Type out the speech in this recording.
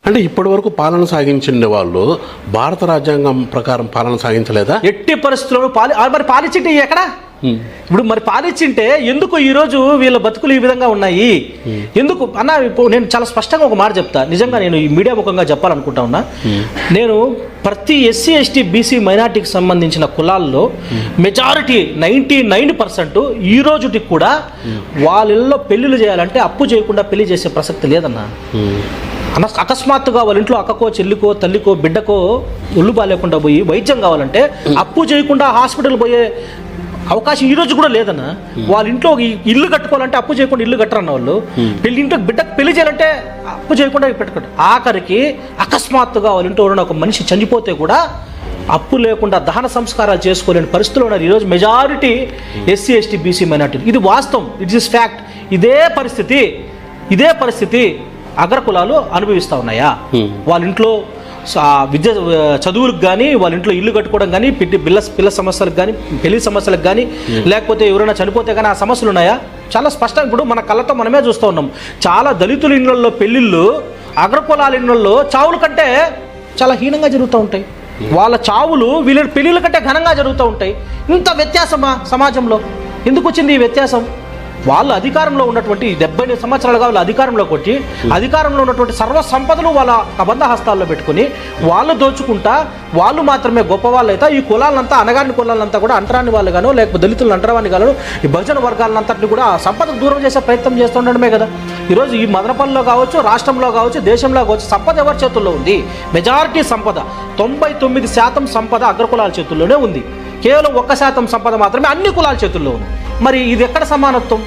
అంటే ఇప్పటి వరకు పాలన సాగించిన వాళ్ళు భారత రాజ్యాంగం ప్రకారం పాలన సాగించలేదా? ఎట్టి పరిస్థితుల్లో మరి పాలించింటే ఎక్కడ? ఇప్పుడు మరి పాలించింటే ఎందుకు ఈరోజు వీళ్ళ బతుకులు ఈ విధంగా ఉన్నాయి? ఎందుకు అన్న? ఇప్పుడు నేను చాలా స్పష్టంగా ఒక మాట చెప్తా, నిజంగా నేను ఈ మీడియా ముఖంగా చెప్పాలనుకుంటా ఉన్నా. నేను ప్రతి ఎస్సీ ఎస్టీ బీసీ మైనార్టీకి సంబంధించిన కులాల్లో మెజారిటీ 99% ఈ రోజుకి కూడా వాళ్ళ పెళ్లిళ్ళు చేయాలంటే అప్పు చేయకుండా పెళ్లి చేసే ప్రసక్తి లేదన్నా. అకస్మాత్తుగా వాళ్ళ ఇంట్లో అక్కకో చెల్లికో తల్లికో బిడ్డకో ఒళ్ళు బాగాలేకుండా పోయి వైద్యం కావాలంటే అప్పు చేయకుండా హాస్పిటల్ పోయే అవకాశం ఈ రోజు కూడా లేదన్నా. వాళ్ళ ఇంట్లో ఇల్లు కట్టుకోవాలంటే అప్పు చేయకుండా ఇల్లు కట్టరన్న వాళ్ళు. ఇంట్లో బిడ్డకు పెళ్లి చేయాలంటే అప్పు చేయకుండా పెట్టుకోండి. ఆఖరికి అకస్మాత్తుగా వాళ్ళ ఇంట్లో ఎవరైనా ఒక మనిషి చనిపోతే కూడా అప్పు లేకుండా దహన సంస్కారాలు చేసుకోలేని పరిస్థితులు ఉన్నారు ఈరోజు మెజారిటీ ఎస్సీ ఎస్టీ బీసీ మైనార్టీలు. ఇది వాస్తవం, ఇట్ ఈస్ ఫ్యాక్ట్. ఇదే పరిస్థితి అగ్రకులాలు అనుభవిస్తూ ఉన్నాయా? వాళ్ళ ఇంట్లో విద్య చదువులకు కానీ, వాళ్ళ ఇంట్లో ఇల్లు కట్టుకోవడం కానీ, పిల్ల సమస్యలకు కానీ, పెళ్లి సమస్యలకు కానీ, లేకపోతే ఎవరైనా చనిపోతే కానీ ఆ సమస్యలు ఉన్నాయా? చాలా స్పష్టంగా ఇప్పుడు మన కళ్ళతో మనమే చూస్తూ ఉన్నాం. చాలా దళితుల ఇళ్లలో పెళ్లిళ్ళు అగ్రకులాల ఇళ్లలో చావుల కంటే చాలా హీనంగా జరుగుతూ ఉంటాయి. వాళ్ళ చావులు వీళ్ళ పెళ్లిళ్ళ కంటే ఘనంగా జరుగుతూ ఉంటాయి. ఇంత వ్యత్యాసమా సమాజంలో? ఎందుకు వచ్చింది ఈ వ్యత్యాసం? వాళ్ళు అధికారంలో ఉన్నటువంటి 70 సంవత్సరాలుగా వాళ్ళు అధికారంలోకి వచ్చి అధికారంలో ఉన్నటువంటి సర్వ సంపదలు వాళ్ళ కబంధ హస్తాల్లో పెట్టుకుని వాళ్ళు దోచుకుంటా వాళ్ళు మాత్రమే గొప్ప వాళ్ళు అయితే ఈ కులాలంతా అనగాని కులాలంతా కూడా అంటరాని వాళ్ళు గాను, లేకపోతే దళితులను అంటరాని గాను, ఈ బహుజన వర్గాలంతటిని కూడా సంపదకు దూరం చేసే ప్రయత్నం చేస్తుండడమే కదా. ఈరోజు ఈ మదనపల్లిలో కావచ్చు, రాష్ట్రంలో కావచ్చు, దేశంలో కావచ్చు, సంపద ఎవరి చేతుల్లో ఉంది? మెజారిటీ సంపద 99% సంపద అగ్రకులాల చేతుల్లోనే ఉంది. కేవలం 1% సంపద మాత్రమే అన్ని కులాల చేతుల్లో ఉంది. మరి ఇది ఎక్కడ సమానత్వం?